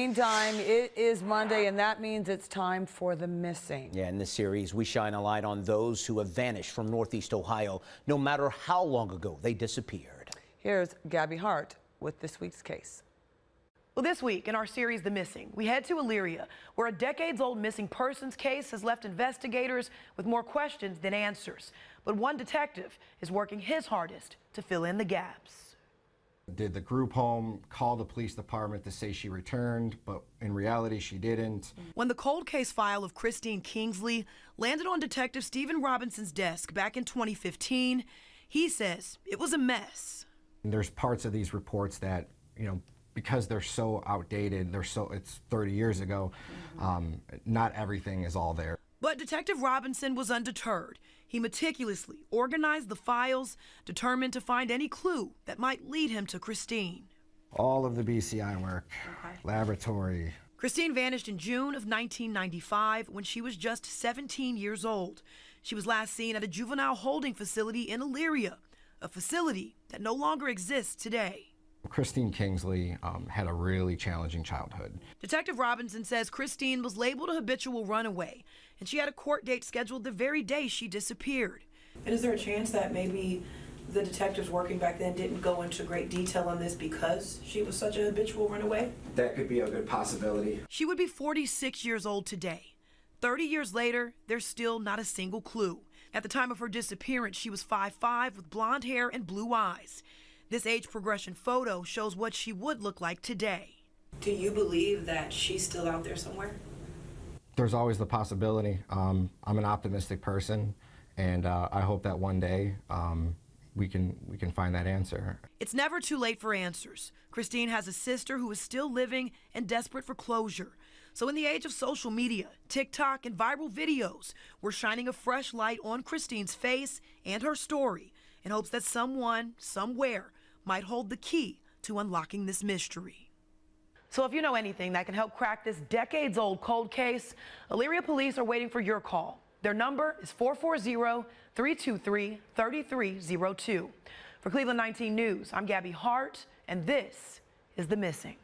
Meantime, it is Monday, and that means it's time for the missing. Yeah, in this series, we shine a light on those who have vanished from Northeast Ohio, no matter how long ago they disappeared. Here's Gabby Hart with this week's case. Well, this week in our series, The Missing, we head to Elyria, where a decades-old missing persons case has left investigators with more questions than answers. But one detective is working his hardest to fill in the gaps. Did the group home call the police department to say she returned, but in reality she didn't? When the cold case file of Christine Kingsley landed on Detective Stephen Robinson's desk back in 2015, he says it was a mess. And there's parts of these reports that, because they're so outdated, it's 30 years ago, not everything is all there. But Detective Robinson was undeterred. He meticulously organized the files, determined to find any clue that might lead him to Christine. All of the BCI work, laboratory. Christine vanished in June of 1995 when she was just 17 years old. She was last seen at a juvenile holding facility in Elyria, a facility that no longer exists today. Christine Kingsley had a really challenging childhood. Detective Robinson says Christine was labeled a habitual runaway, and she had a court date scheduled the very day she disappeared. And is there a chance that maybe the detectives working back then didn't go into great detail on this because she was such a habitual runaway? That could be a good possibility. She would be 46 years old today. 30 years later, there's still not a single clue. At the time of her disappearance, she was 5'5" with blonde hair and blue eyes. This age progression photo shows what she would look like today. Do you believe that she's still out there somewhere? There's always the possibility. I'm an optimistic person, and I hope that one day we can find that answer. It's never too late for answers. Christine has a sister who is still living and desperate for closure. So in the age of social media, TikTok, and viral videos, we're shining a fresh light on Christine's face and her story in hopes that someone, somewhere, might hold the key to unlocking this mystery. So if you know anything that can help crack this decades-old cold case, Elyria police are waiting for your call. Their number is 440-323-3302. For Cleveland 19 News, I'm Gabby Hart, and this is The Missing.